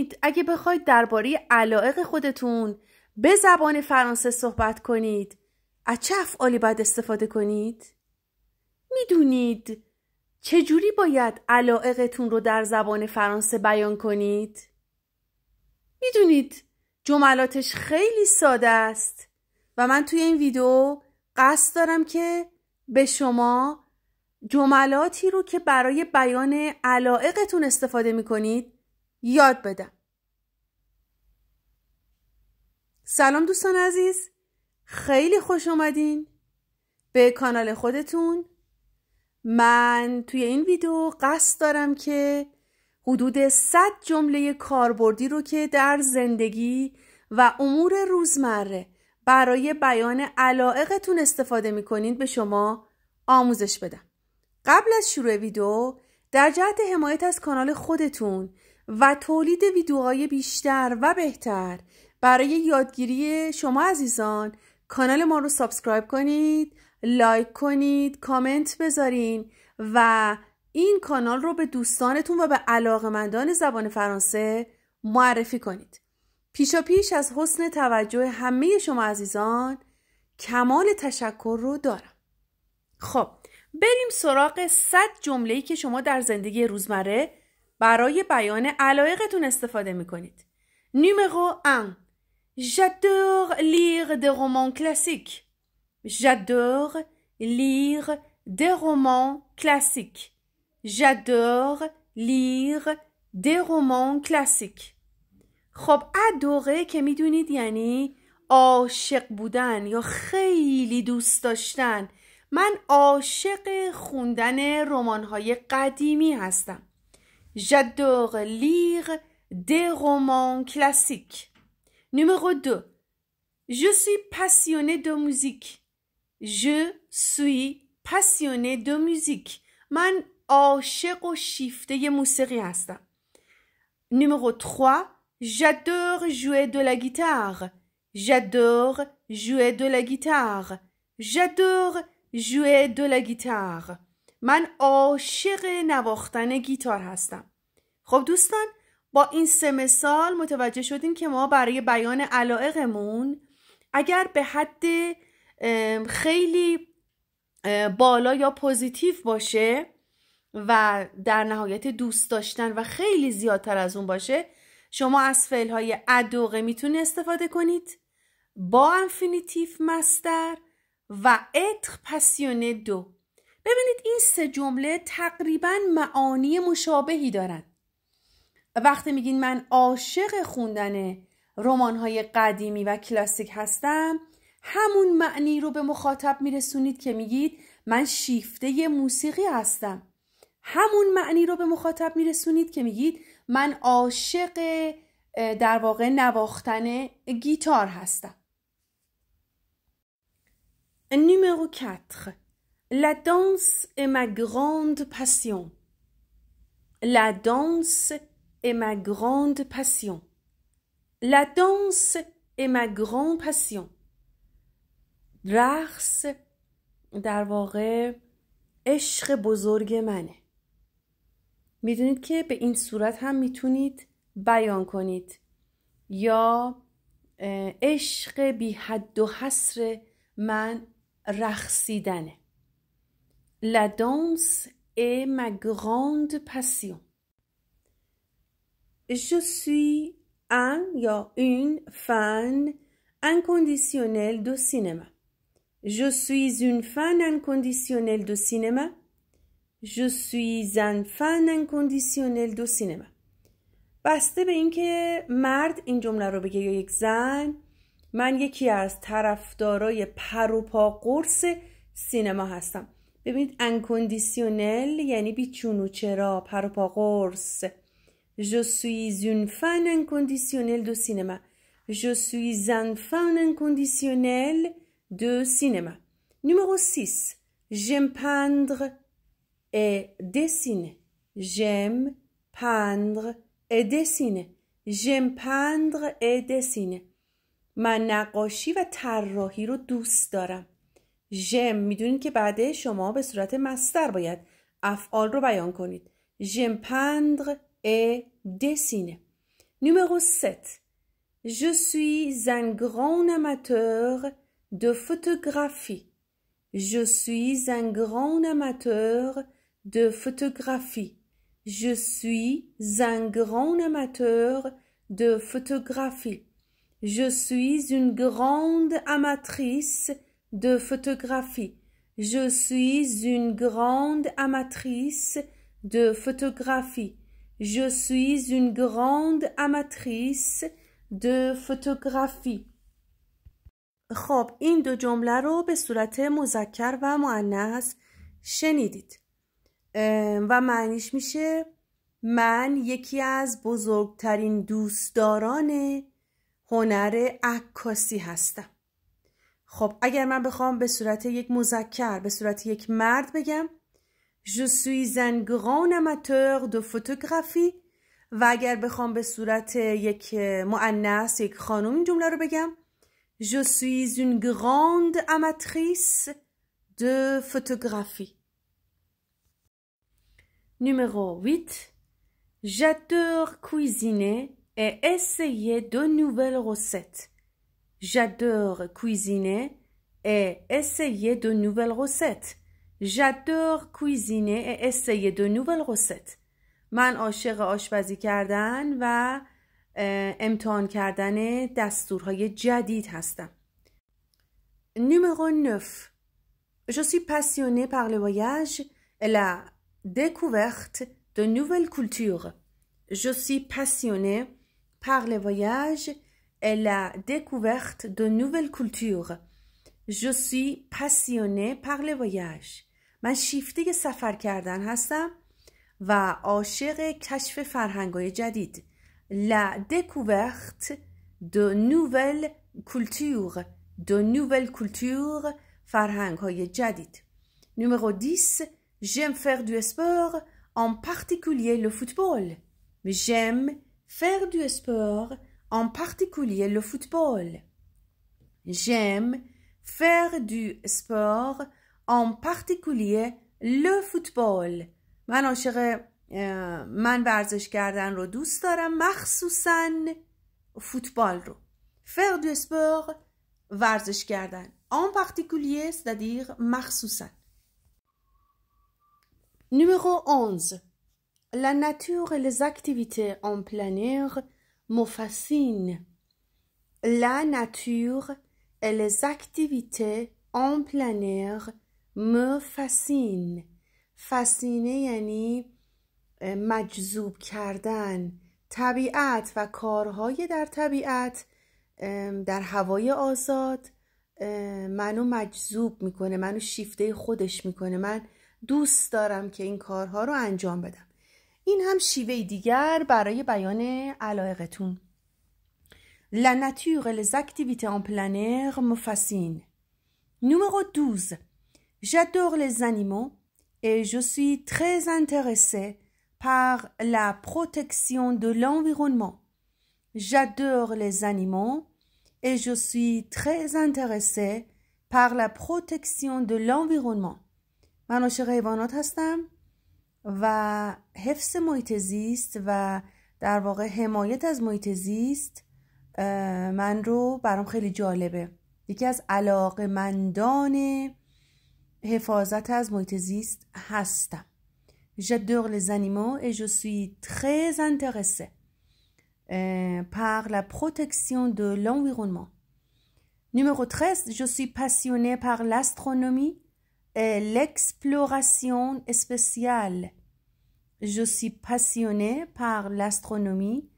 میدونید اگه بخواید درباره علایق خودتون به زبان فرانسه صحبت کنید از چه افعالی باید استفاده کنید؟ میدونید چجوری باید علایقتون رو در زبان فرانسه بیان کنید؟ میدونید جملاتش خیلی ساده است و من توی این ویدیو قصد دارم که به شما جملاتی رو که برای بیان علایقتون استفاده میکنید یاد بدم. سلام دوستان عزیز، خیلی خوش اومدین به کانال خودتون. من توی این ویدیو قصد دارم که حدود 100 جمله کاربردی رو که در زندگی و امور روزمره برای بیان علایقتون استفاده میکنید به شما آموزش بدم. قبل از شروع ویدیو در جهت حمایت از کانال خودتون و تولید ویدیوهای بیشتر و بهتر برای یادگیری شما عزیزان کانال ما رو سابسکرایب کنید، لایک کنید، کامنت بذارین و این کانال رو به دوستانتون و به علاقه‌مندان زبان فرانسه معرفی کنید. پیشا پیش از حسن توجه همه شما عزیزان کمال تشکر رو دارم. خب بریم سراغ 100 جمله‌ای که شما در زندگی روزمره برای بیان علایقتون استفاده میکنید. Numéro 1. J'adore lire des romans classiques. J'adore lire des romans classiques. J'adore lire des romans classiques. خب ادوره که میدونید یعنی عاشق بودن یا خیلی دوست داشتن. من عاشق خوندن رمان‌های قدیمی هستم. J'adore lire des romans classiques. Numéro 2. Je suis passionné de musique. Je suis passionné de musique. من عاشق و شیفته موسیقی هستم. Numéro 3. J'adore jouer de la guitare. J'adore jouer de la guitare. J'adore jouer de la guitare. من عاشق نواختن گیتار هستم. خب دوستان با این 3 مثال متوجه شدین که ما برای بیان علایقمون اگر به حد خیلی بالا یا پوزیتیو باشه و در نهایت دوست داشتن و خیلی زیادتر از اون باشه شما از فعل‌های ادوره میتونید استفاده کنید با انفینیتیو مصدر و être passionné de. ببینید این 3 جمله تقریباً معانی مشابهی دارن. وقتی میگین من عاشق خوندن رمان‌های قدیمی و کلاسیک هستم همون معنی رو به مخاطب میرسونید که میگید من شیفته موسیقی هستم. همون معنی رو به مخاطب میرسونید که میگید من عاشق در واقع نواختن گیتار هستم. Numéro 4. La danse est ma grande passion. La danse est ma grande passion. La danse est ma grande passion. رقص در واقع عشق بزرگ منه. میدونید که به این صورت هم میتونید بیان کنید یا عشق بی حد و حصر من رقصیدنه. La danse est ma grande passion. Je suis un یا une fan inconditionnelle de cinéma. Je suis une fan inconditionnelle de cinéma. Je suis un fan inconditionnel de cinéma. بسته به اینکه مرد این جمله رو بگه یا یک زن، من یکی از طرفدارای پر و پا قرص سینما هستم. ببینید انکوندیسیونل یعنی بی چون و چرا، پر و پا قرص. Je suis une fan inconditionnelle de cinéma. Je suis un fan inconditionnel de cinéma. Numéro 6. J'aime peindre et dessiner. J'aime peindre et dessiner. J'aime peindre et dessiner. من نقاشی و طراحی رو دوست دارم. j'aime میدونید که بعد شما به صورت مصدر باید افعال رو بیان کنید. j'aime peindre et dessiner. Numéro 7. Je suis un grand amateur de photographie. Je suis un grand amateur de photographie. Je suis un grand amateur de photographie. Je suis une grande amatrice de photographie. Je suis une grande amatrice de photographie. Je suis une grande amatrice de photographie. خب این دو جمله رو به صورت مذکر و مؤنث شنیدید و معنیش میشه من یکی از بزرگترین دوستداران هنر عکاسی هستم. خب اگر من بخوام به صورت یک مذکر به صورت یک مرد بگم Je suis un grand amateur de photographie و اگر بخوام به صورت یک مؤنث یک خانم این جمله رو بگم Je suis une grande amatrice de photographie. Numéro 8. J'adore cuisiner et essayer de nouvelles recettes. J'adore cuisiner et essayer de nouvelles recettes. J'adore cuisiner et essayer de nouvelles recettes. من عاشق آشپزی کردن و امتحان کردن دستورهای جدید هستم. Numéro 9. Je suis passionnée par le voyage et la découverte de nouvelles cultures. Je suis passionnée par le voyage et la découverte de nouvelles cultures. Je suis passionnée par le voyage. من شیفته سفر کردن هستم و عاشق کشف فرهنگ‌های جدید. La découverte de nouvelles cultures. De nouvelles cultures, فرهنگ‌های جدید. Numéro 10. J'aime faire du sport, en particulier le football. J'aime faire du sport, en particulier le football. J'aime faire du sport, en particulier le football. من ورزش کردن رو دوست دارم مخصوصاً فوتبال رو. Faire du sport ورزش کردن. En particulier c'est-à-dire مخصوصاً. Numéro 11. La nature et les activités en plein air me fascinent. La nature et les activités en plein air me fascinent. fascine یعنی مجذوب کردن. طبیعت و کارهای در طبیعت در هوای آزاد منو مجذوب میکنه، منو شیفته خودش میکنه. من دوست دارم که این کارها رو انجام بدم. این هم شیوه دیگر برای بیان علایقتون. La nature et les activités en plein air me fascinent. Numéro 12. J'adore les animaux et je suis très intéressée par la protection de l'environnement. J'adore les animaux et je suis très intéressée par la protection de l'environnement. من عاشق حیوانات هستم و حفظ محیط زیست و در واقع حمایت از محیط زیست برام خیلی جالبه. یکی از علاقه‌مندان حفاظت از محیط زیست هستم. J'adore les animaux et je suis très intéressée par la protection de l'environnement. Numéro 13. Je suis passionnée par l'astronomie et l'exploration spatiale. Je suis passionnée par l'astronomie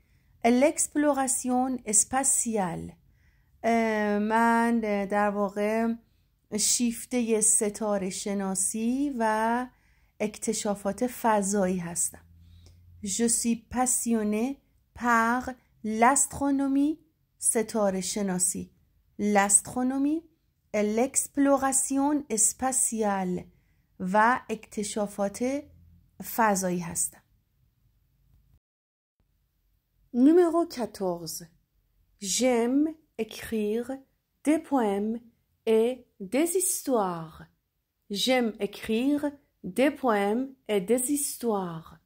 et l'exploration spatiale. من در واقع شیفته ستاره شناسی و اکتشافات فضایی هستم. Je suis passionnée par l'astronomie ستاره شناسی. L'astronomie et l'exploration spatiale و اکتشافات فضایی هستم. Numéro 14. J'aime écrire des poèmes et des histoires. J'aime écrire des poèmes et des histoires.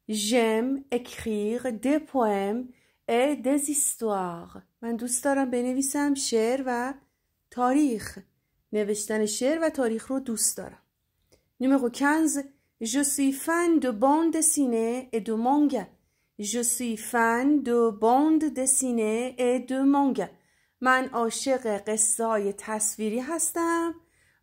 J'aime écrire des poèmes et des histoires. من دوست دارم بنویسم شعر و تاریخ. نوشتن شعر و تاریخ رو دوست دارم. Numéro 15. Je suis fan de bande dessinée et de manga. Je suis fan de bande dessinée et de manga. من عاشق قصه های تصویری هستم.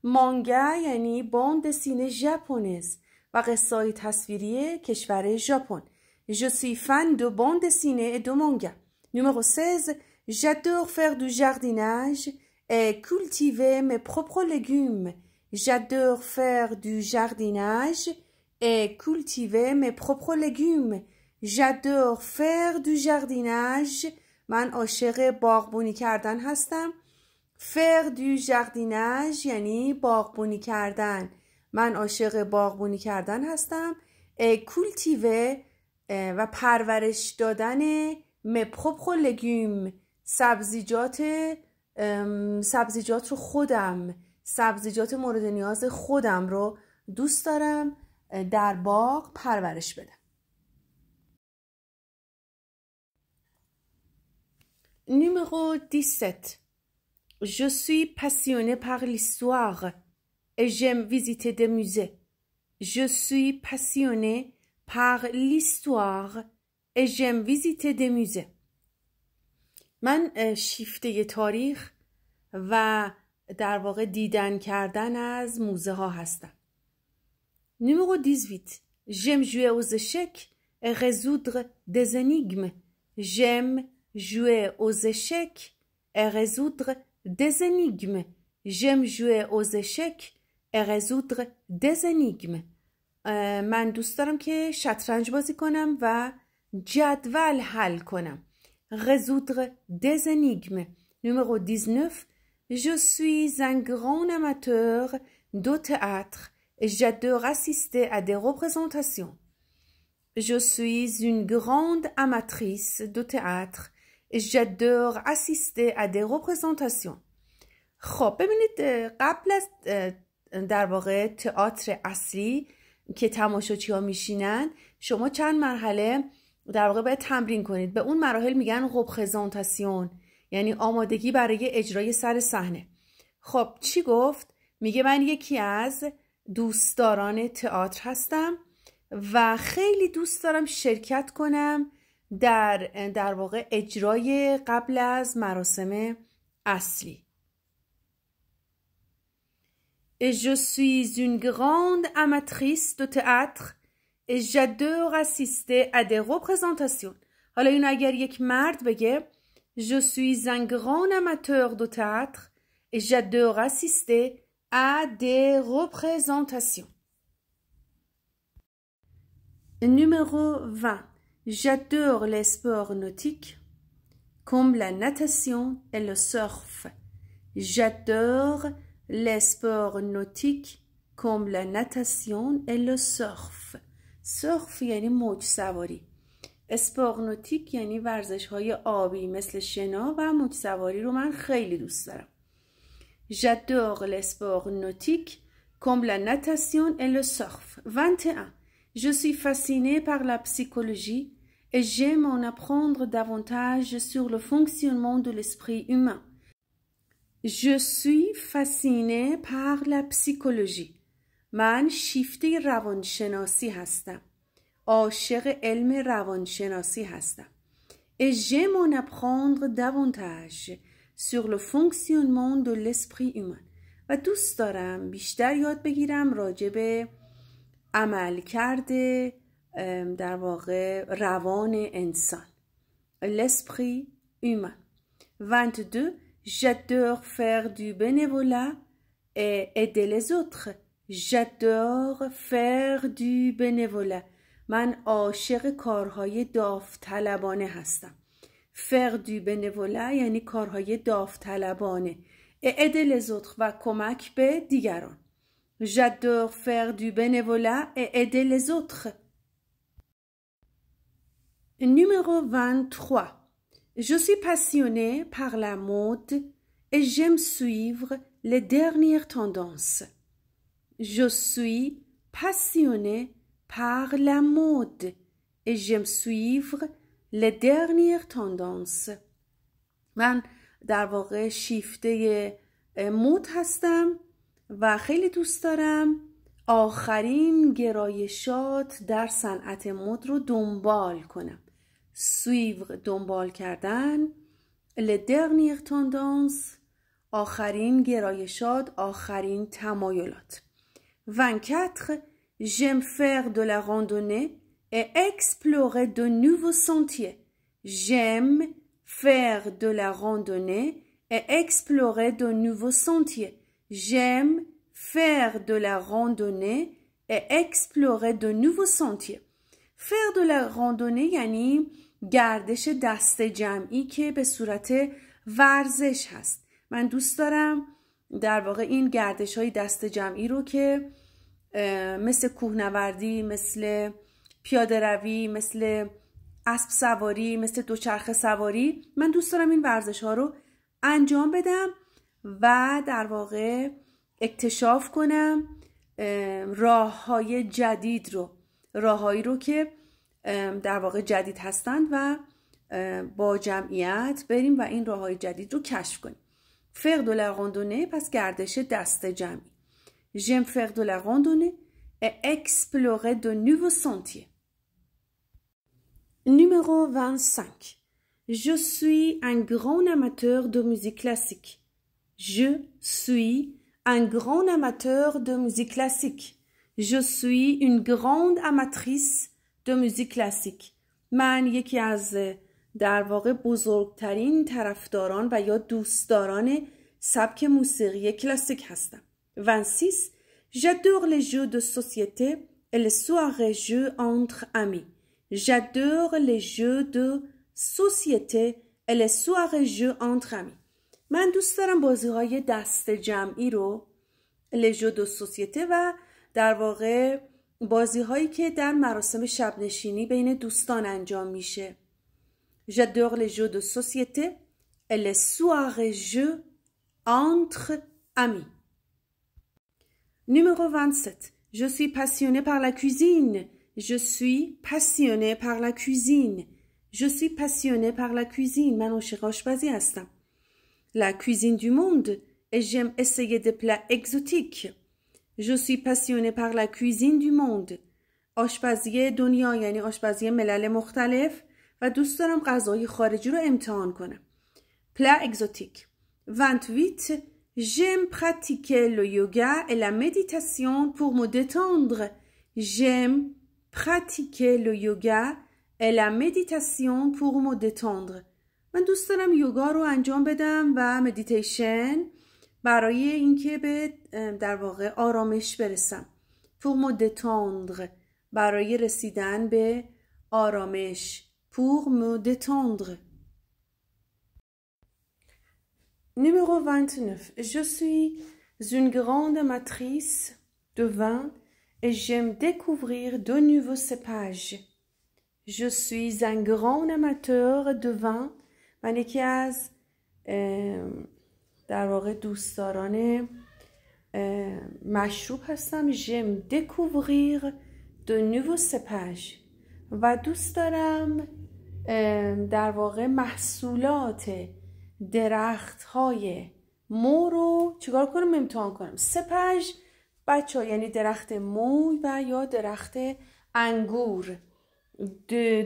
مانگا یعنی باند دسینه ژاپنیز و قصه های تصویری کشور ژاپن. Je suis fan de bande dessinée et de manga. Numéro 16. J'adore faire du jardinage et cultiver mes propres légumes. J'adore faire du jardinage et cultiver mes propres légumes. J'adore faire du jardinage. من عاشق باغبونی کردن هستم. faire du jardinage یعنی باغبونی کردن. من عاشق باغبونی کردن هستم. et cultiver و پرورش دادن mes propres légumes. سبزیجات رو خودم، سبزیجات مورد نیاز خودم رو دوست دارم در باغ پرورش بدم. Numéro 17. Je suis passionnée par l'histoire et j'aime visiter des musées. Je suis passionnée par l'histoire et j'aime visiter des musées. من شیفته تاریخ و در واقع دیدن کردن از موزه ها هستم. Numéro 18. J'aime jouer aux échecs et résoudre des énigmes. J'aime jouer aux échecs et résoudre des énigmes. J'aime jouer aux échecs et résoudre des énigmes. من دوست دارم که شطرنج بازی کنم و جدول حل کنم. Résoudre des énigmes. Numéro 19. Je suis un grand amateur de théâtre et j'adore assister à des représentations. Je suis une grande amatrice de théâtre et j'adore assister à des représentations. خب ببینید قبل از در واقع تئاتر اصلی که تماشاچی ها میشینن شما چند مرحله در واقع باید تمرین کنید. به اون مراحل میگن رپرزنتاسیون، یعنی آمادگی برای اجرای سر صحنه. خب چی گفت؟ میگه من یکی از دوستداران تئاتر هستم و خیلی دوست دارم شرکت کنم در واقع اجرای قبل از مراسم اصلی. Et je suis une grande amatrice de théâtre et j'adore assister à des représentations. حالا این اگر یک مرد بگه Je suis un grand amateur de théâtre et j'adore assister à des représentations. Numéro 20. J'adore les sports nautiques comme la natation et le surf. J'adore les sports nautiques comme la natation et le surf. surf یعنی موج سواری. اسپور نوتیک یعنی ورزش های آبی مثل شنا و موج سواری رو من خیلی دوست دارم. J'adore les sports nautiques comme la natation et le surf. 21. Je suis fascinée par la psychologie et j'aime en apprendre davantage sur le fonctionnement de l'esprit humain. Je suis fascinée par la psychologie. من شیفته روانشناسی هستم. عاشق علم روانشناسی هستم. Et j'aime en apprendre davantage sur le fonctionnement de l'esprit humain. و دوست دارم بیشتر یاد بگیرم راجع به عملکرد در واقع روان انسان. L'esprit humain. 22. J'adore faire du bénévolat et aider les autres. J'adore faire du bénévolat. من عاشق کارهای داوطلبانه هستم. faire du bénévolat یعنی کارهای داوطلبانه. et aider les autres و کمک به دیگران. J'adore faire du bénévolat et aider les autres. Numéro 23. Je suis passionnée par la mode et j'aime suivre les dernières tendances. Je suis passionnée par la mode et j'aime suivre les dernières tendances. من در واقع شیفته مد هستم و خیلی دوست دارم آخرین گرایشات در صنعت مد رو دنبال کنم. suivre دنبال کردن، les dernières tendances آخرین گرایشات، آخرین تمایلات. 24 j'aime faire de la randonnée et explorer de nouveaux sentiers. J'aime faire de la randonnée et explorer de nouveaux sentiers. J'aime faire de la randonnée et explorer de nouveaux sentiers. Faire de la randonnée یعنی گردش دست جمعی که به صورت ورزش هست. من دوست دارم در واقع این گردش های دست جمعی رو که مثل کوهنوردی، مثل پیاده روی، مثل اسب سواری، مثل دوچرخه سواری، من دوست دارم این ورزش ها رو انجام بدم و در واقع اکتشاف کنم راه‌های جدید رو، راه‌هایی رو که در واقع جدید هستند و با جمعیت بریم و این راه‌های جدید رو کشف کنیم. faire de la randonnée پس گردش دست جمعی. j'aime faire de la randonnée et explorer de nouveaux sentiers. Numéro 25. Je suis un grand amateur de musique classique. Je suis un grand amateur de musique classique. Je suis une grande amatrice de musique classique. من یکی از در واقع بزرگترین طرفداران و یا دوستداران سبک موسیقی کلاسیک هستم. 26. J'adore les jeux de société et les soirées jeux entre amis. J'adore les jeux de société et les soirées jeux entre amis. من دوست دارم بازی‌های دست جمعی رو les jeux de société و در واقع بازی‌هایی که در مراسم شب نشینی بین دوستان انجام میشه. J'adore les jeux de société et les soirées jeux entre amis. Numéro 27. Je suis passionnée par la cuisine. Je suis passionnée par la cuisine. Je suis passionnée par la cuisine. من عاشق آشپزی هستم. La cuisine du monde et j'aime essayer des plats exotiques. Je suis passionnée par la cuisine du monde. آشپزی دنیا یعنی آشپزی ملل مختلف و دوست دارم غذای خارجی رو امتحان کنم. Plat exotique. 28. J'aime pratiquer le yoga et la méditation pour me détendre. J'aime pratiquer le yoga et la méditation pour me détendre. من دوست دارم یوگا رو انجام بدم و مدیتیشن برای اینکه به در واقع آرامش برسم. Pour me détendre برای رسیدن به آرامش. Pour me détendre. Numéro 29. Je suis une grande amatrice de vin et j'aime découvrir de nouveaux cépages. Je suis un grand amateur de vin. من یکی از در واقع دوستداران مشروب هستم. J'aime découvrir de nouveaux cépages. و دوست دارم در واقع محصولات درخت های مو رو چیکار کنم؟ امتحان کنم. سپاژ بچه ها یعنی درخت مو و یا درخت انگور.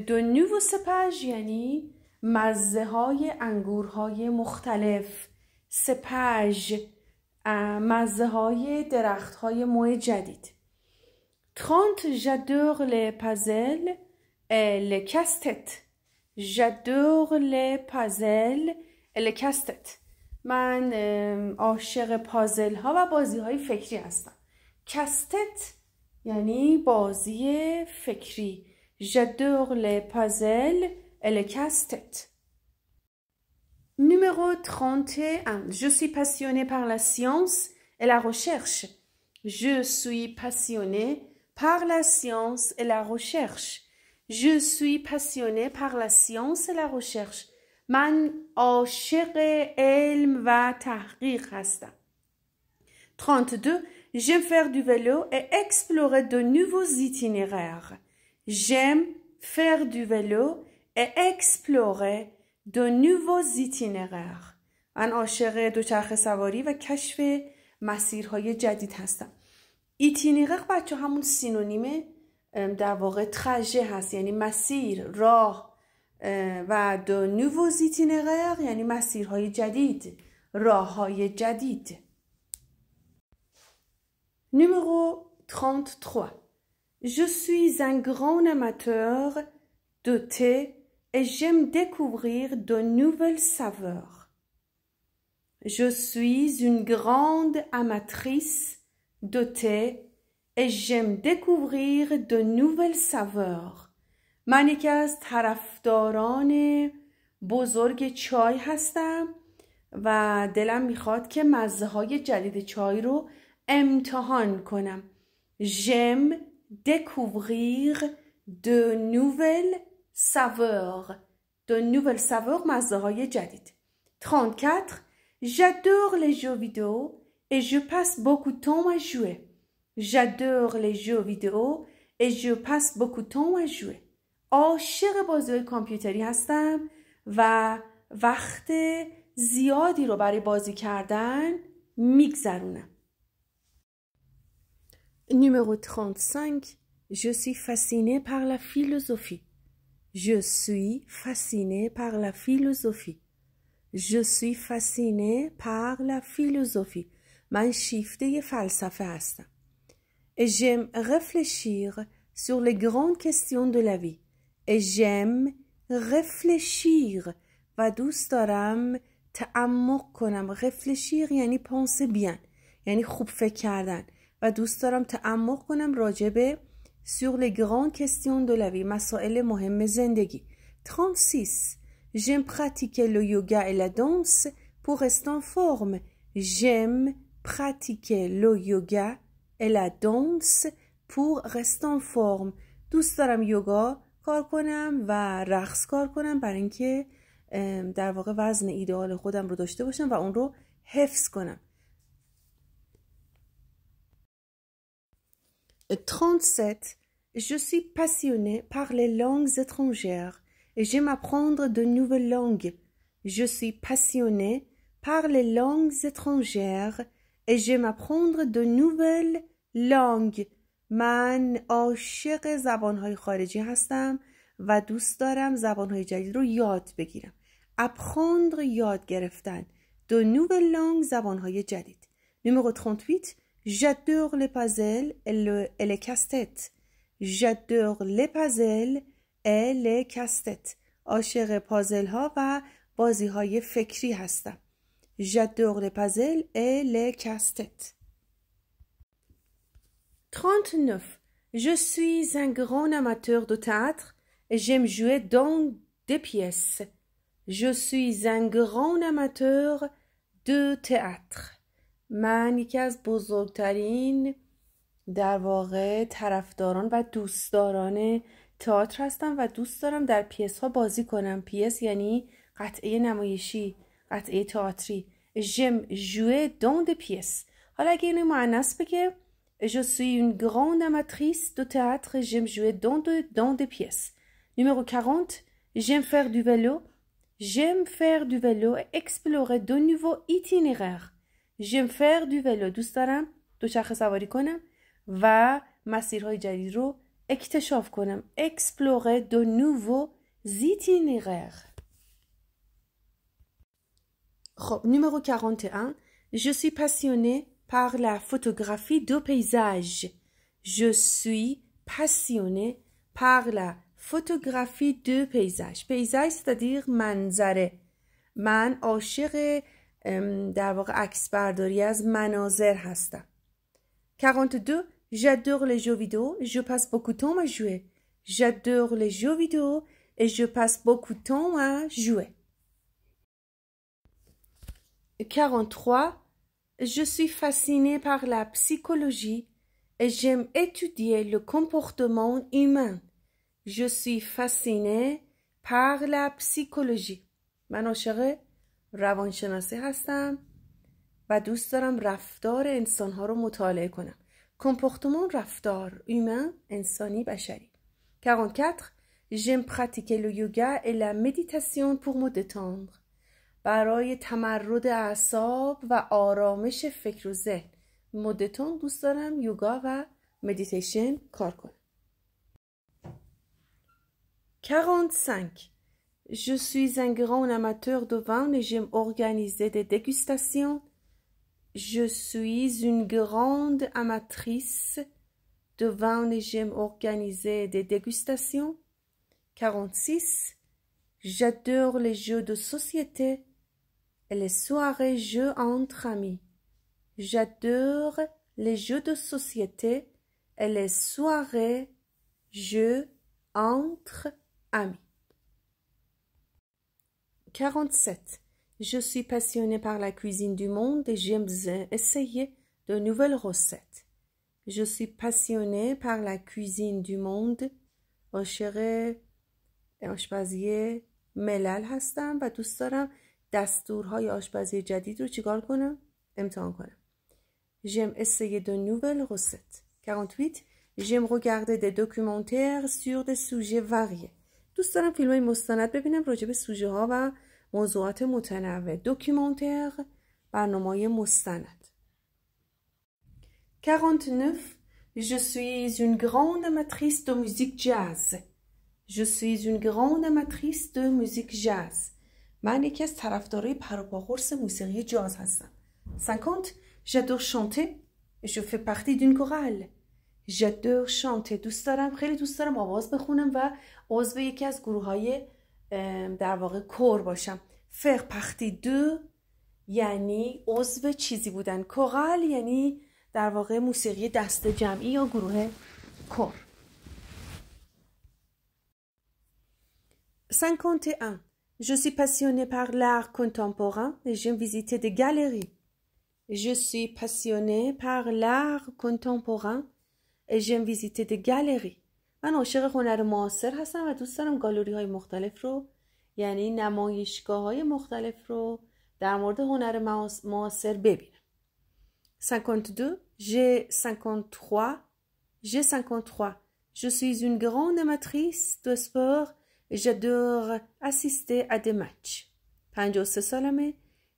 دو نوو سپاژ یعنی مزه های انگورهای مختلف. سپاژ مزه های درخت های مو جدید. 30. J'adore les puzzles et les casse-têtes. J'adore les puzzles et les casse-têtes. من عاشق پازل ها و بازی های فکری هستم. کاستت یعنی بازی فکری. J'adore les puzzles et les casse-têtes. Numéro 31. Je suis passionnée par la science et la recherche. Je suis passionnée par la science et la recherche. Je suis passionnée par la science et la recherche. من عاشق علم و تحقیق هستم. 32. J'aime faire du vélo et explorer de nouveaux itinéraires. J'aime faire du vélo et explorer de nouveaux itinéraires. من عاشق دوچرخه سواری و کشف مسیرهای جدید هستم. ایتینیرق بچه همون سینونیم در واقع تراژه هست، یعنی مسیر، راه، و دو نووز ایتینیرق یعنی مسیرهای جدید، راههای جدید. Numéro 33. Je suis un grand amateur de thé et j'aime découvrir de nouvelles saveurs. Je suis une grande amatrice de thé et j'aime découvrir de nouvelles saveurs. من یکی از طرفداران بزرگ چای هستم و دلم میخواد که مزه های جدید چای رو امتحان کنم. J'aime découvrir de nouvelles saveurs. De nouvelles saveurs مزه های جدید. 34. J'adore les jeux vidéo et je passe beaucoup de temps à jouer. J'adore les jeux vidéo et je passe beaucoup de temps à jouer. عاشق بازی‌های کامپیوتری هستم و وقت زیادی رو برای بازی کردن میگذرونم. Numéro 35. Je suis fascinée par la philosophie. Je suis fascinée par la philosophie. Je suis fascinée par la philosophie. من شیفته فلسفه هستم. Et j'aime réfléchir sur les grandes questions de la vie. Et j'aime réfléchir. و دوست دارم تعمق کنم. réfléchir یعنی penser bien. یعنی خوب فکر کردن. و دوست دارم تعمق کنم راجع به sur les grandes questions de la vie. مسائل مهم زندگی. 36. J'aime pratiquer le yoga et la danse pour rester en forme. J'aime pratiquer le yoga et la danse pour rester en forme. دوست دارم یوگا کار کنم و رقص کار کنم برای اینکه در واقع وزن ایدئال خودم رو داشته باشم و اون رو حفظ کنم. 37. Je suis passionnée par les langues étrangères et j'aime apprendre de nouvelles langues. Je suis passionnée par les langues étrangères et j'aime apprendre de nouvelles langues. من عاشق زبانهای خارجی هستم و دوست دارم زبانهای جدید رو یاد بگیرم. apprendre یاد گرفتن. de nouvelles langues زبانهای جدید. Numéro 38. J'adore les puzzles et les casse-têtes. J'adore les puzzles et les casse-têtes. عاشق پازل ها و بازی های فکری هستم. J'adore les puzzles et les casse-têtes. 39. Je suis un grand amateur de théâtre et j'aime jouer dans des pièces. Je suis un grand amateur de théâtre. من یکی از بزرگترین در واقع طرفداران و دوستداران تئاتر هستم و دوست دارم در پیس ها بازی کنم. پیس یعنی قطعه نمایشی، قطعه تئاتری. J'aime jouer dans des pièces. حالا اگه اینو مؤنث بگه Je suis une grande amatrice de théâtre et j'aime jouer dans des pièces. Numéro 40. J'aime faire du vélo. J'aime faire du vélo et explorer de nouveaux itinéraires. J'aime faire du vélo. دوست دارم دوچرخه سواری کنم و مسیرهای جدید رو اکتشاف کنم. Explorer de nouveaux itinéraires. خب numéro 41. Je suis passionnée par la photographie de paysages. Je suis passionnée par la photographie de paysages. Paysage c'est-à-dire منظره. من عاشق در واقع عکس برداری از مناظر هستم. 42. J'adore les jeux vidéo. Je passe beaucoup de temps à jouer. J'adore les jeux vidéo et je passe beaucoup de temps à jouer. 43. Je suis fascinée par la psychologie et j'aime étudier le comportement humain. Je suis fascinée par la psychologie. من عاشق روانشناسی هستم و دوست دارم رفتار انسانها رو مطالعه کنم. comportement رفتار، humain انسانی بشری. 44. j'aime pratiquer le yoga et la méditation pour me détendre. برای تمرد اعصاب و آرامش فکر و ذهن. مدتون دوست دارم یوگا و مدیتیشن کار کنم. 45. Je suis un grand amateur de vin et j'aime organiser des dégustations. Je suis une grande amatrice de vin et j'aime organiser des dégustations. 46. J'adore les jeux de société et les soirées jeux entre amis. J'adore les jeux de société et les soirées jeux entre amis. 47. Je suis passionnée par la cuisine du monde et j'aime essayer de nouvelles recettes. Je suis passionnée par la cuisine du monde. عاشق آشپزی ملل هستم و دوست دارم دستورهای آشپزی جدید رو چیکار کنم؟ امتحان کنم. J'aime essayer de nouvelles recettes. 48. J'aime regarder des documentaires sur des sujets variés. دوست دارم فیلم‌های مستند ببینم راجع به سوژه ها و موضوعات متنوع. دوکیومنتر برنامه‌های مستند. 49. Je suis une grande amatrice de musique jazz. Je suis une grande amatrice de musique jazz. من یکی از طرفدارای پروپاقرص موسیقی جاز هستم. 50. J'adore chanter. Je fais partie d'une chorale. J'adore chanter. خیلی دوست دارم آواز بخونم و عضو یکی از گروه‌های در واقع کور باشم. faire partie de یعنی عضو چیزی بودن. chorale یعنی در واقع موسیقی دست جمعی یا گروه کور. 51. Je suis passionnée par l'art contemporain et j'aime visiter des galeries. Je suis passionnée par l'art contemporain et j'aime visiter des galeries. من عاشق هنر معاصر هستم و دوست دارم گالری های مختلف رو یعنی نمایشگاه های مختلف رو در مورد هنر معاصر ببینم. 52. J'ai 53. Je suis une grande amatrice de sport et j'adore assister à des matchs. 53 سالمه.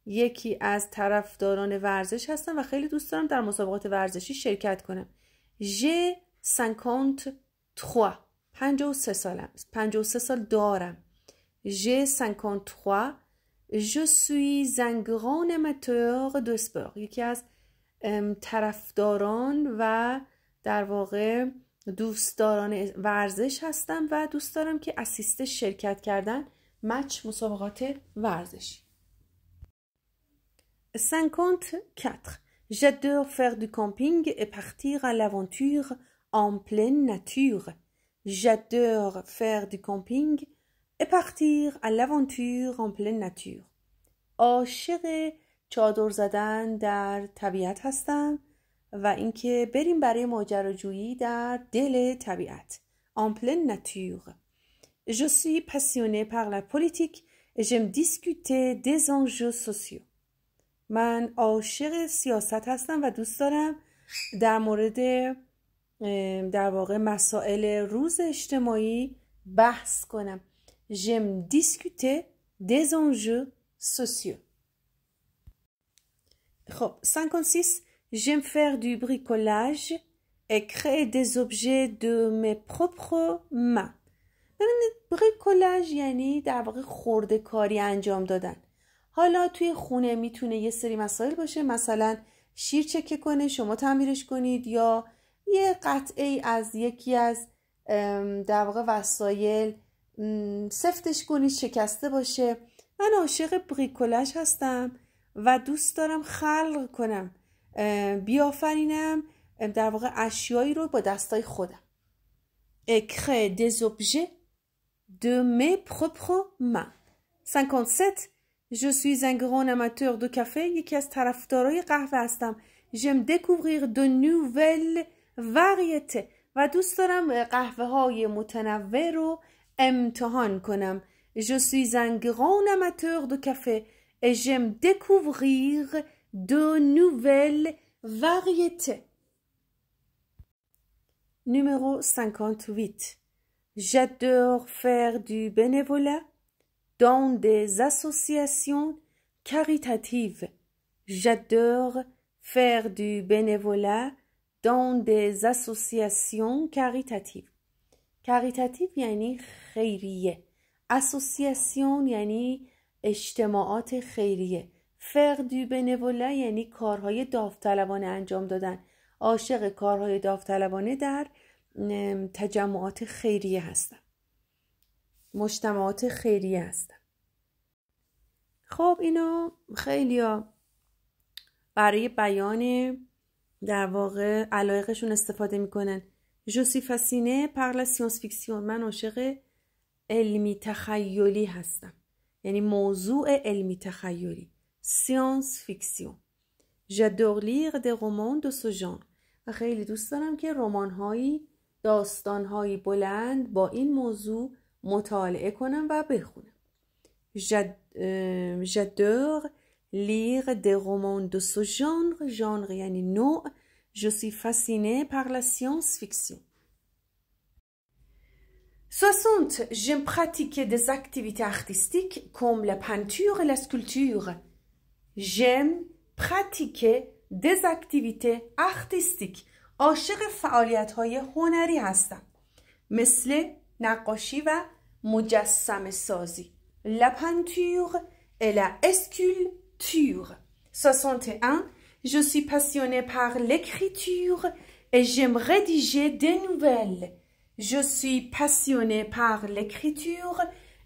یکی از طرفداران ورزش هستم و خیلی دوست دارم در مسابقات ورزشی شرکت کنم. J'ai 53. 53 سالم. 53 سال دارم. J'ai 53. Je suis un grand amateur de sport. یکی از طرفداران و در واقع دوستداران ورزش هستم و دوست دارم که اسیست شرکت کردن مچ مسابقات ورزشی. 54. J'adore faire du camping et partir à l'aventure en pleine nature. J'adore faire du camping et partir à l'aventure en pleine nature. عاشق چادر زدن در طبیعت هستم و اینکه بریم برای ماجراجویی در دل طبیعت. En pleine nature. Je suis passionnée par la politique et j'aime discuter des enjeux sociaux. من عاشق سیاست هستم و دوست دارم در مورد در واقع مسائل روز اجتماعی بحث کنم. J'aime discuter des enjeux sociaux. خب 56. J'aime faire du bricolage et créer des objets de mes propres mains. بریکولاژ یعنی در واقع خرده کاری انجام دادن. حالا توی خونه میتونه یه سری مسائل باشه، مثلا شیر چکه کنه شما تعمیرش کنید یا یه قطعه از یکی از در واقع وسایل سفتش کنید شکسته باشه. من عاشق بریکولاژ هستم و دوست دارم خلق کنم، بیافرینم در واقع اشیایی رو با دستای خودم. créer des objets de mes propres mains. 57. Je suis un grand amateur de café. یکی از طرفدارای قهوه هستم. J'aime découvrir de nouvelles variétés. و دوست دارم قهوه های متنوع رو امتحان کنم. Je suis un grand amateur de café et j'aime découvrir de nouvelles variétés. Numéro 58. J'adore faire du bénévolat dans des associations caritatives. J'adore faire du bénévolat dans des associations caritatives. caritatiف یعنی خیریه. اسوسیاسیون یعنی اجتماعات خیریه. faire du bénévolat یعنی کارهای داوطلبانه انجام دادن. عاشق کارهای داوطلبانه در تجمعات خیریه هستم. مجتمعات خیریه هستم. خب اینا خیلیا برای بیان در واقع علایقشون استفاده میکنن. Je suis fascinée par la science-fiction. من عاشق علمی تخیلی هستم. یعنی موضوع علمی تخیلی. Science-fiction. J'adore lire des romans de ce genre. و خیلی دوست دارم که رمان‌هایی، داستان‌هایی بلند با این موضوع مطالعه کنم و بخونم. J'adore lire des romans de ce genre. Genre یعنی نوع. Je suis fascinée par la science-fiction. 60. J'aime pratiquer des activités artistiques comme la peinture et la sculpture. J'aime pratiquer des activités artistiques. عاشق فعالیت‌های هنری هستم. مثل نقاشی و مجسمه سازی. La peinture et la sculpture. 61. Je suis passionnée par l'écriture et j'aime rédiger des nouvelles. Je suis passionnée par l'écriture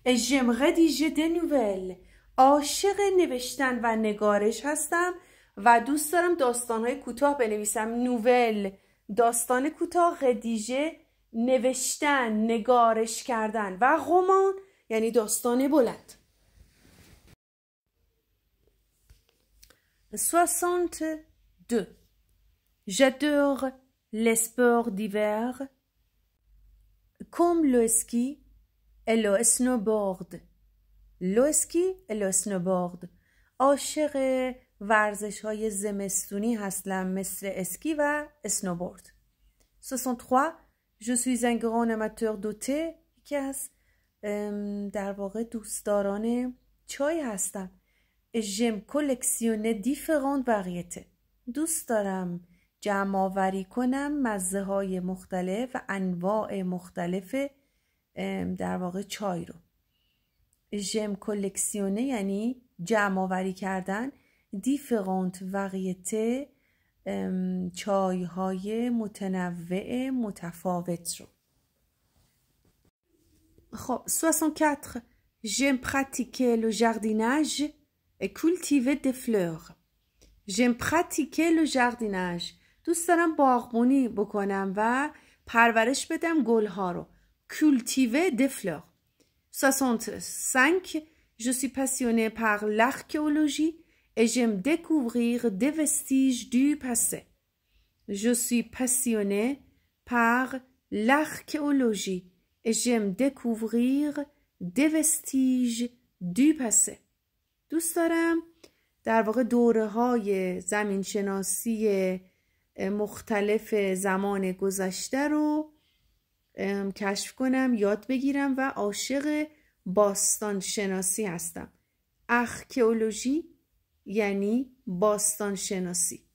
et j'aime rédiger des nouvelles. عاشق نوشتن و نگارش هستم و دوست دارم داستان‌های کوتاه بنویسم. نوول داستان کوتاه، ردیژه نوشتن، نگارش کردن و رمان یعنی داستان بلند. 62. J'adore les sports d'hiver comme le ski et le snowboard. Le ski et le snowboard. عاشق ورزش‌های زمستونی هستم مثل اسکی و اسنوبورد. 63. Je suis un grand amateur de thé. یکی از در واقع دوستداران چای هستم. J'aime collectionner différentes variétés. دوست دارم جمع آوری کنم مزه های مختلف و انواع مختلف در واقع چای رو. J'aime collectionner یعنی جمع آوری کردن. différentes variétés چای های متنوع متفاوت رو. خب 64. J'aime pratiquer le jardinage et cultiver des fleurs. J'aime pratiquer le jardinage. دوست دارم باغبونی بکنم و پرورش بدم گلها رو. cultiver des fleurs. 65. Je suis passionnée par l'archéologie et j'aime découvrir des vestiges du passé. Je suis passionnée par l'archéologie et j'aime découvrir des vestiges du passé. دوست دارم در واقع دوره‌های زمینشناسی مختلف زمان گذشته رو کشف کنم، یاد بگیرم و عاشق باستان شناسی هستم. آرکئولوژی یعنی باستان شناسی.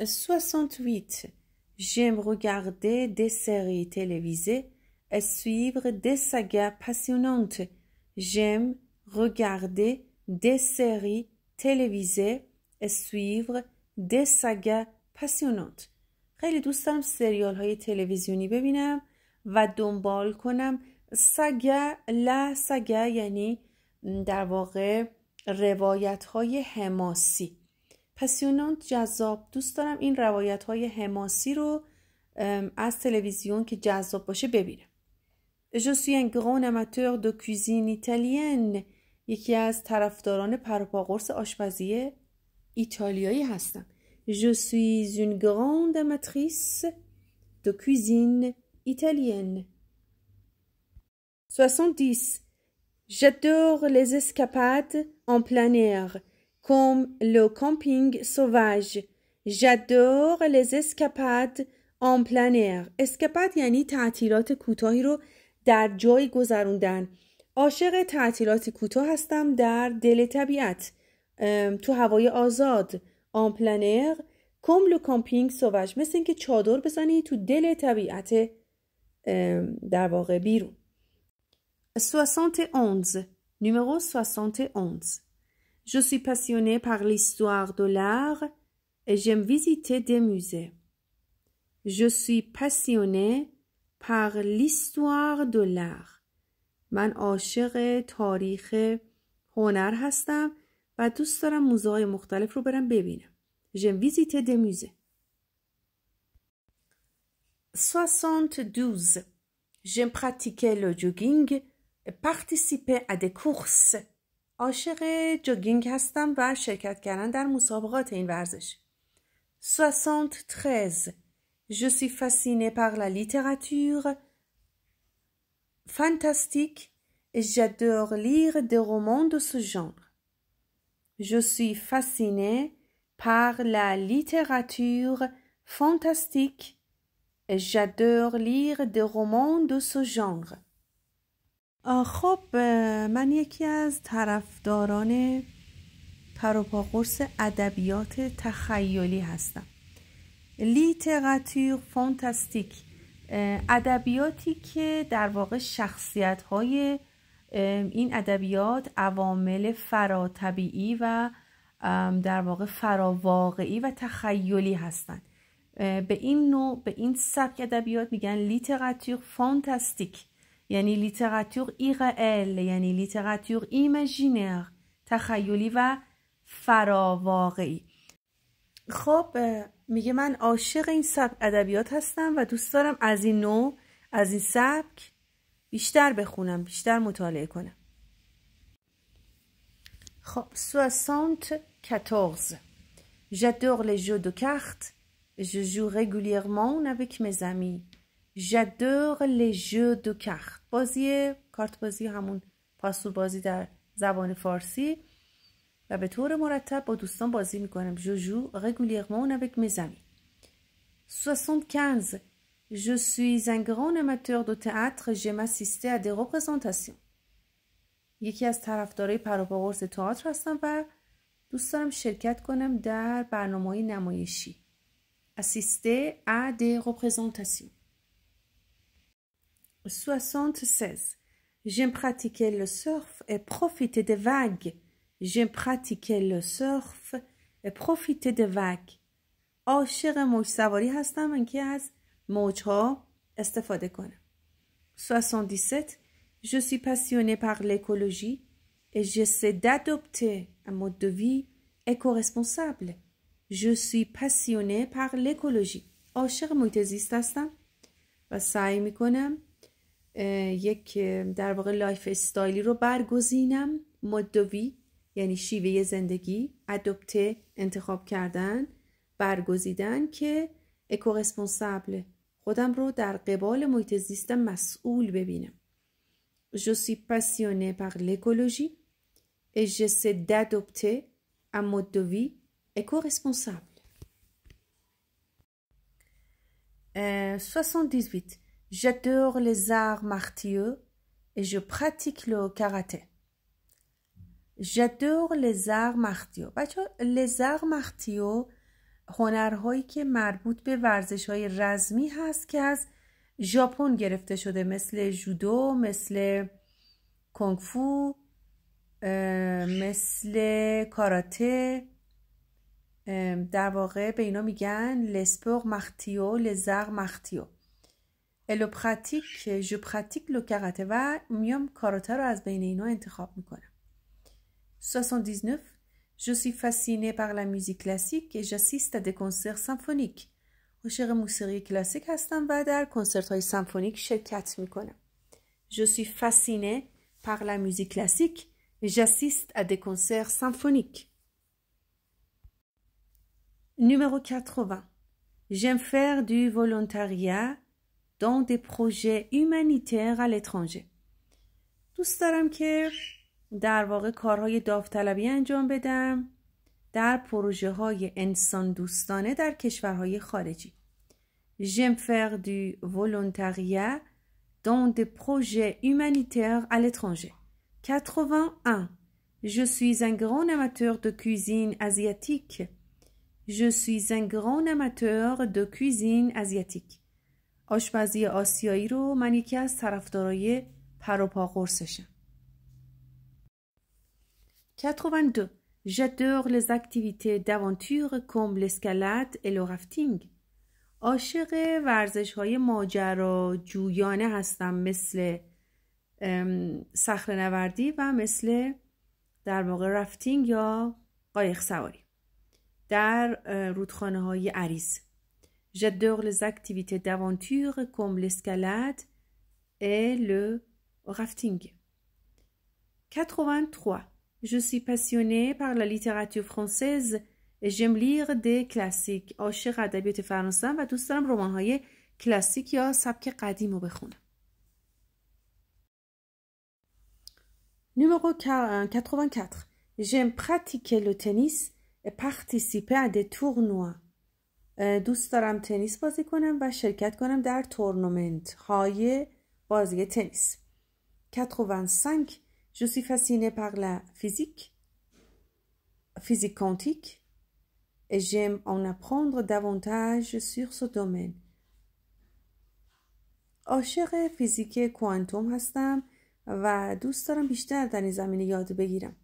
« 68. J'aime regarder des séries télévisées et suivre des sagas passionnantes. J'aime regarder des séries télévisées et suivre des sagas passionnantes. خیلی دوست دارم سریال های تلویزیونی ببینم و دنبال کنم ساگا یعنی در واقع روایت های حماسی. پسیونانت جذاب، دوست دارم این روایت های حماسی رو از تلویزیون که جذاب باشه ببینم. Je suis un grand amateur de cuisine italienne. یکی از طرفداران پروپاقرص آشپزی ایتالیایی هستم. Je suis une grande amatrice de cuisine italienne. 70. J'adore les escapades en plein air, comme le camping sauvage. J'adore les escapades en plein air. اسکاپاد یعنی تعطیلات کوتاهی رو در جایی گذروندن. عاشق تعطیلات کوتاه هستم در دل طبیعت، تو هوای آزاد. en plein air comme le camping sauvage، مثل اینکه چادر بزنی تو دل طبیعت در واقع بیرون. 71. Numéro 71. Je suis passionnée par l'histoire de l'art et j'aime visiter des musées. Je suis passionnée par l'histoire de l'art. من عاشق تاریخ هنر هستم و دوست دارم موزه های مختلف رو برم ببینم. J'aime visiter des musées. 72. J'aime pratiquer le jogging et participer à des courses. عاشق جوگینگ هستم و شرکت کردن در مسابقات این ورزش. 73. Je suis fascinée par la littérature fantastique et j'adore lire des romans de ce genre. Je suis fascinée par la littérature fantastique et j'adore lire des romans de ce genre. خب من یکی از طرفداران پروپاقرص ادبیات تخیلی هستم. لیتراتور فانتاستیک، ادبیاتی که در واقع شخصیت‌های این ادبیات عوامل فراطبیعی و در واقع فراواقعی و تخیلی هستند. به این نوع، به این سبک ادبیات میگن لیتراتور فانتاستیک، یعنی لیتراتور ایرئل، یعنی لیتراتور ایماژینر، تخیلی و فراواقعی. خب میگه من عاشق این سبک ادبیات هستم و دوست دارم از این نوع، از این سبک بیشتر بخونم، بیشتر مطالعه کنم. خب 74. J'adore les jeux de cartes. Je joue régulièrement avec mes amis. J'adore les jeux de cartes. بازی کارت بازی، همون پاسور بازی در زبان فارسی، و به طور مرتب با دوستان بازی میکنم. Je joue régulièrement avec mes amis. 75. Je suis un grand amateur de théâtre. J'aime assister à des représentations. یکی از طرفدارای پروپاقرص تئاتر هستم و دوست دارم شرکت کنم در برنامه‌های نمایشی. Assister à des représentations. 76. J'aime pratiquer le surf et profiter des vagues. J'aime pratiquer le surf et profiter des vagues. عاشق موج سواری هستم، من که از موجها استفاده کنم. 77. Je suis passionnée par l'écologie et j'essaie d'adopter un mode de vie éco-responsable. Je suis passionnée par l'écologie. عاشق محیط زیست هستم و سعی میکنم یک در واقع لایف استایلی رو برگزینم. مود دو وی یعنی شیوه زندگی، ادوپته انتخاب کردن، برگزیدن که اکو رسپونسابل، خودم رو در قبال محیط زیست مسئول ببینم. Je suis passionnée par l'écologie et j'essaie d'adopter un mode de vie éco-responsable. 78. J'adore les arts martiaux et je pratique le karaté. J'adore les arts martiaux. بچه‌ها les arts martiaux هنرهایی که مربوط به ورزش‌های رزمی هست که از ژاپن گرفته شده، مثل جودو، مثل کنگ فو، مثل کاراته در واقع به اینا میگن لسپور مختیو لزر مختیو. الو پراتیک جو پراتیک لو کاراته و میام کاراته رو از بین اینا انتخاب میکنم. 79 Je suis fascinée par la musique classique et j'assiste à des concerts symphoniques. عاشق موسیقی کلاسیک هستم و در کنسرت های سمفونیک شرکت میکنم. Je suis fascinée par la musique classique et j'assiste à des concerts symphoniques. Numéro 80. J'aime faire du volontariat dans des projets humanitaires à l'étranger. دوست دارم که در واقع کارهای داوطلبی انجام بدم در پروژه های انسان دوستانه در کشورهای خارجی. J'aime faire du volontariat dans des projets humanitaires à l'étranger. 81. Je suis un grand amateur de cuisine asiatique. Je suis un grand amateur de cuisine asiatique. آشپزی آسیایی رو من یکی از طرفدارای پر و پا قرصشم. 82. J'adore les activités d'aventure comme l'escalade et le rafting. عاشق ورزش‌های ماجراجویانه هستم مثل صخره‌نوردی و مثل در واقع رافتینگ یا قایق سواری در رودخانه‌های عریض. J'adore les activités d'aventure comme l'escalade et le rafting. 83. Je suis passionnée par la littérature française et j'aime lire des classiques. عاشق ادبیات فرانسه و دوست دارم رمان‌های کلاسیک یا سبک قدیم رو بخونم. Numéro 84. J'aime pratiquer le tennis et participer à des tournois. دوست دارم تنیس بازی کنم و شرکت کنم در تورنمنت های بازی تنیس. 85. Je suis fascinée par la physique quantique et j'aime en apprendre davantage sur ce domaine. عاشق فیزیک کوانتوم هستم و دوست دارم بیشتر در این زمینه یاد بگیرم.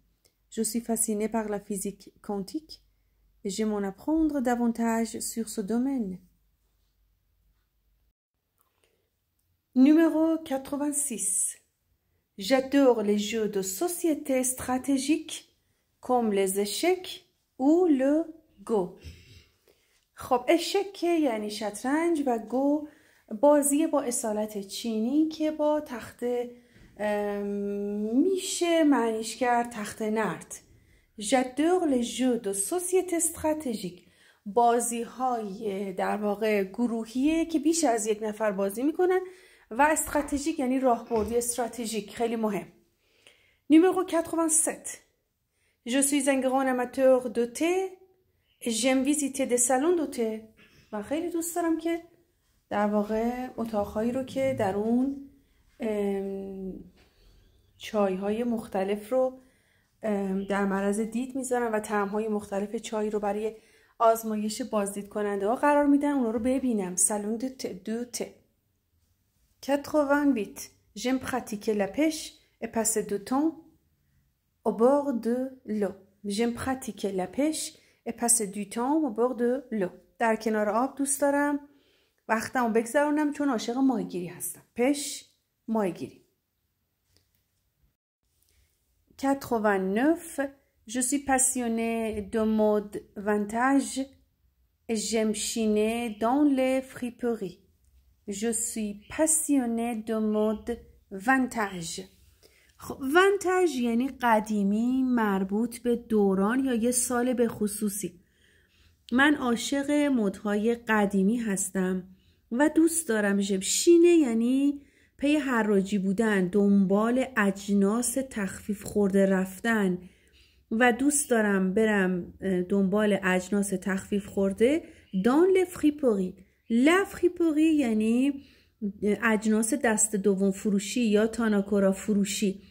Je suis fascinée par la physique quantique et j'aime en apprendre davantage sur ce domaine. Numéro 86. J'adore les jeux de société stratégiques comme les échecs ou le go. خب اشک یعنی شطرنج و گو بازی با اصالت چینی که با تخت میشه معنیش کرد تخت نرد. J'adore les jeux de société stratégique. بازی های در واقع گروهیه که بیش از یک نفر بازی میکنن و استراتژیک یعنی راهبردی استراتژیک خیلی مهم. Numéro 87. Je suis un grand amateur de thé et j'aime visiter des salons de thé. و خیلی دوست دارم که در واقع اتاقهایی رو که در اون چای‌های مختلف رو در معرض دید میذارن و طعم‌های مختلف چای رو برای آزمایش بازدید کننده ها قرار میدن اونا رو ببینم. سالن دو ته. 88. J'aime pratiquer la pêche et passer du temps au bord de l'eau. J'aime pratiquer la pêche et passer du temps au bord de l'eau. در کنار آب دوست دارم وقتمو بگذرونم چون عاشق ماهیگیری هستم. پش ماهیگیری. 89. Je suis passionnée de mode vintage et j'aime chiner dans les friperies. Je suis passionnée de mode vintage. vintage یعنی قدیمی مربوط به دوران یا یه سال به خصوصی. من عاشق مدهای قدیمی هستم و دوست دارم شینه یعنی پی حراجی بودن، دنبال اجناس تخفیف خورده رفتن و دوست دارم برم دنبال اجناس تخفیف خورده. دان لفریپوری. لفریپوری یعنی اجناس دست دوم فروشی یا تاناکورا فروشی.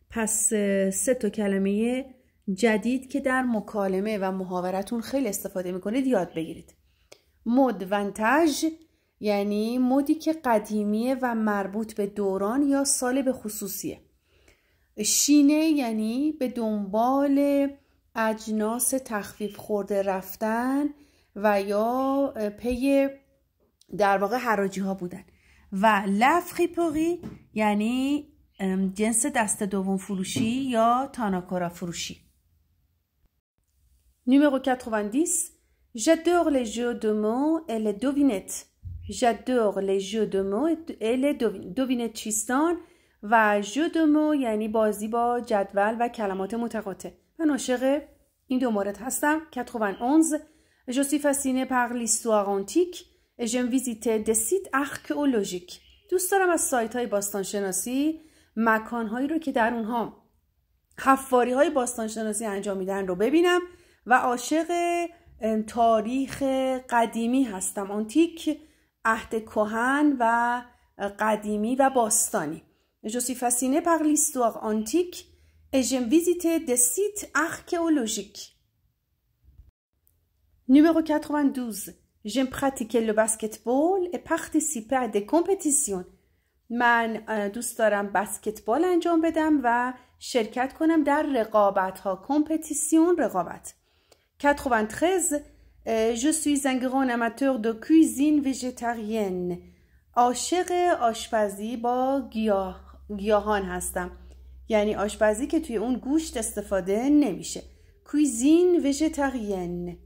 پس 3 کلمه جدید که در مکالمه و محاورتون خیلی استفاده میکنید یاد بگیرید. مد ونتاژ یعنی مدی که قدیمیه و مربوط به دوران یا سال به خصوصیه. شینه یعنی به دنبال اجناس تخفیف خورده رفتن و یا پی در واقع حراجی ها بودن. و لا فریپوری یعنی جنس دست دوم فروشی یا تاناکورا فروشی. Numéro 90. J'adore les jeux de mots et les devinettes. J'adore les jeux de mots et les devinettes چیستان و jeux de mots یعنی بازی با جدول و کلمات متقاطع. من عاشق این دو مورد هستم. 91. Je suis fascinée par l'histoire antique et j'aime visiter des sites archéologiques. دوست دارم از سایت های باستانشناسی مکان هایی رو که در اونها حفاری های باستانشناسی انجام میدن رو ببینم و عاشق تاریخ قدیمی هستم. آنتیک عهد کهن و قدیمی و باستانی. Je suis fascinée par l'histoire antique et j'aime visiter des sites archéologiques. Numéro 92. J'aime pratiquer le basketball et participer à des compétitions. من دوست دارم بسکتبال انجام بدم و شرکت کنم در رقابت ها. compétition رقابت. 93. Je suis un grand amateur de cuisine végétarienne. عاشق آشپزی با گیاهان هستم. یعنی آشپزی که توی اون گوشت استفاده نمیشه. cuisine végétarienne.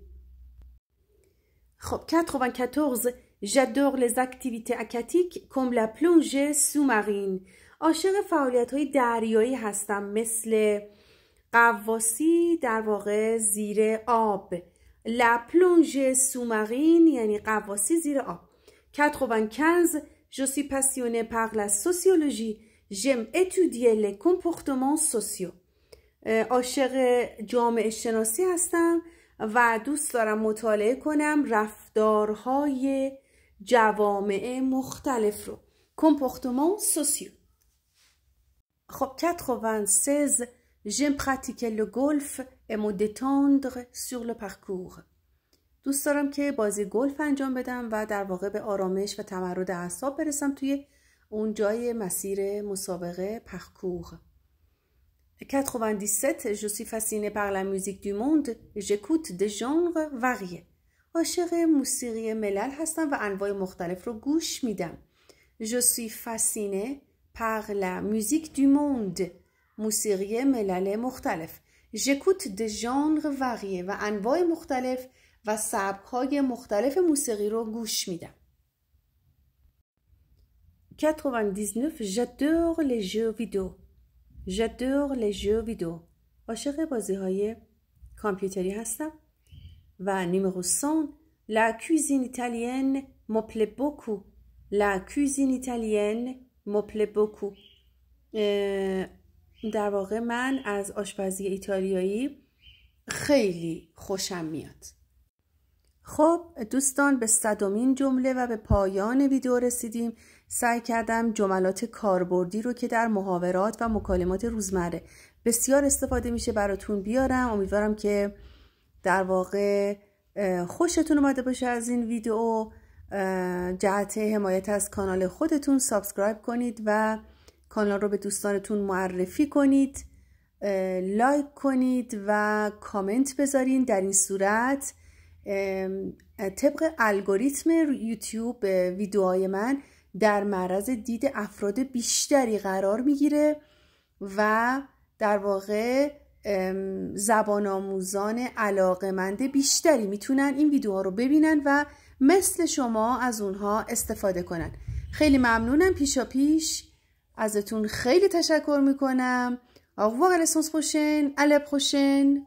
خب 94. J'adore les activités aquatiques comme la plongée sous-marine. عاشق فعالیت‌های دریایی هستم مثل غواصی در واقع زیر آب. La plongée sous-marine یعنی غواصی زیر آب. 95. Je suis passionnée par la sociologie. J'aime étudier les comportements sociaux. عاشق جامعه شناسی هستم و دوست دارم مطالعه کنم رفتارهای جوامع مختلف رو. comportements sociaux. خب 96. J'aime pratiquer le golf et me détendre sur le parcours. دوست دارم که بازی گلف انجام بدم و در واقع به آرامش و تمرد اعصاب برسم توی اون جای مسیر مسابقه parcours. 97. Je suis fascinée par la musique du monde. J'écoute des genres variés. عاشق موسیقی ملل هستم و انواع مختلف رو گوش میدم. Je suis fascinée par la musique du monde. موسیقی ملل مختلف. J'écoute des genres variés و انواع مختلف و سبک‌های مختلف موسیقی رو گوش میدم. 99. J'adore les jeux vidéo. J'adore les jeux vidéo. عاشق بازی‌های کامپیوتری هستم. و numéro 100. La cuisine italienne me plaît beaucoup. La cuisine italienne me plaît beaucoup. در واقع من از آشپزی ایتالیایی خیلی خوشم میاد. خب دوستان، به 100مین جمله و به پایان ویدیو رسیدیم. سعی کردم جملات کاربردی رو که در محاورات و مکالمات روزمره بسیار استفاده میشه براتون بیارم. امیدوارم که در واقع خوشتون اومده باشه از این ویدیو. جهت حمایت از کانال خودتون سابسکرایب کنید و کانال رو به دوستانتون معرفی کنید، لایک کنید و کامنت بذارین. در این صورت طبق الگوریتم یوتیوب ویدیوهای من در معرض دید افراد بیشتری قرار میگیره و در واقع زبان آموزان علاقه‌مند بیشتری میتونن این ویدیوها رو ببینن و مثل شما از اونها استفاده کنن. خیلی ممنونم پیشا پیش ازتون، خیلی تشکر میکنم. Au revoir à la semaine prochaine. À la prochaine.